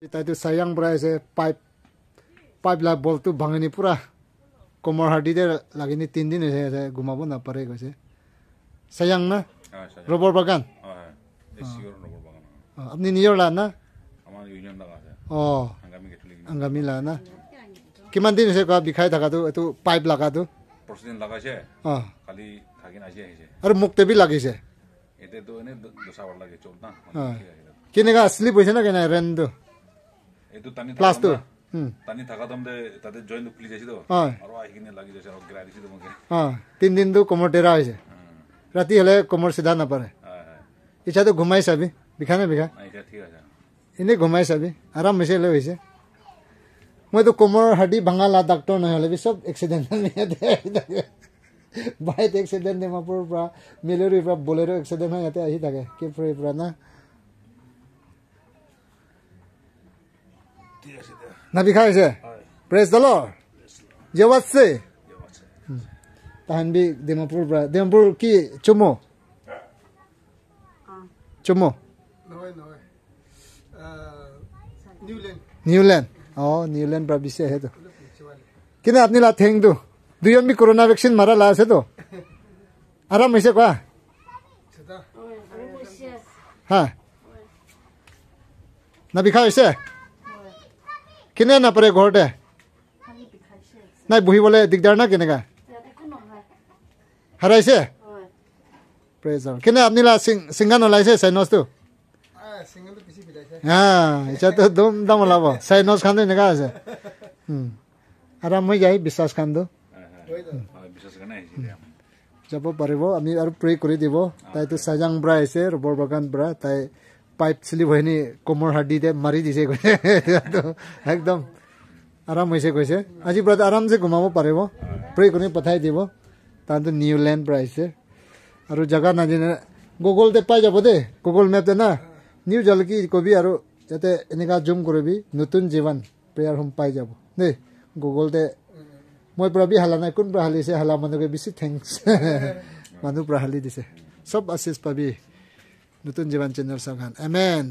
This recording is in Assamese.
তাইতো সায়াং ব্রাইছে পাইপ লাগ বলতো ভাঙিনি পুরা কোমর হাড়িতে লাগিনি 3 দিন হয়েছে ঘুমাবো না পারে কইছে সায়াং না রবার বাগান আপনি নিয়র লা না আমার ইউনিয়ন লাগা আছে ও আঙ্গামি ক্যাথলিক আঙ্গামি লা না কিমান দিন হয়েছে কা বিখাই থাকা তো এতো পাইপ লাগা তো প্রতিদিন লাগাইছে খালি থাকি না আসে আর মুখতে বি লাগিছে এতে তো এনে দোসাবার লাগে চল না কিনেগা স্লিপ হইছে না কেন রেন তো এতো তানি প্লাস তো তানি থাকা দম দে তাদের জয়েন্ট খুলি যাইছি তো আর আইকিনে লাগি যাইছে আর গ্রাই দিছি তোমাকে 3 দিন তো কোমর টেরা হইছে রাতি হলে কোমর সিধা না পারে ইচ্ছা তো ঘুমাই চাবি বিখা না বিখা এটা ঠিক আছে এনে ঘুমাই চাবি আরাম মেসে লৈ হইছে মই তো কোমর হাড়ি ভাঙালা ডাক্তার নহয় হলে সব এক্সিডেন্ট বাইক এক্সিডেন্ট ডিমাপুৰ পৰা মেলেৰিৰ পৰা বলেৰো এক্সিডেন্ট হয় ইয়াতে আহি থাকে কি ফ্ৰী পৰা না না বিখাইছে প্ৰেজ দ্য লৰ্ড জেওয়াছে তাহান বি ডিমাপুৰ পৰা ডিমাপুৰ কি চুমো চুমো নহয় নিউল্যান্ড নিউল্যান্ড পৰা বিছে হেতো কিনে আপনি লা থ্যাংক দু দুজন বি করোনা ভ্যাকসিন মারা লা আছে তো আরাম হইছে কোয়া হ্যাঁ না বিখা হইছে কিনে না পারে ঘরতে নাই বহিবলে দিগদার না কেনেকা হারাইছে প্রেজ কিনে আপনি লা সিঙ্গান ওলাইছে সাইনস তো হ্যাঁ এটা তো দম দম ওলাব সাইনস খান এনেকা আছে আরাম হৈ যায় বিশ্বাস খান তো যাব পাৰিব আমি আৰু প্ৰে কৰি দিব তাইতো সাজাং ব্ৰা আছে ৰবৰ বাগান ব্ৰা তাই পাইপ স্লিপ হয়নি কোমৰ হাড়িতে মাৰি দিছে একদম আৰাম হৈছে কৈছে আজি ব্ৰা আৰামছে ঘুমাব পাৰিব প্ৰে কৰি পঠাই দিব তাতো নিউল্যান্ড ব্ৰা আছে আৰু জাগা নাজানে গুগলতে পাই যাব দে গুগল মেপতে না নিউ জলকি কবি আৰু যাতে এনেকা জুম কৰিবি নতুন জীৱন প্ৰেয়াৰ হোম পাই যাব দেই গুগলতে মই প্ৰবি হালা নাই কোন হালিছে হালা মানুহকে বেছি থেংকস মানুহ হালি দিছে সব আশীষ পাবি নতুন জীৱন চেনেল চাগান আমেন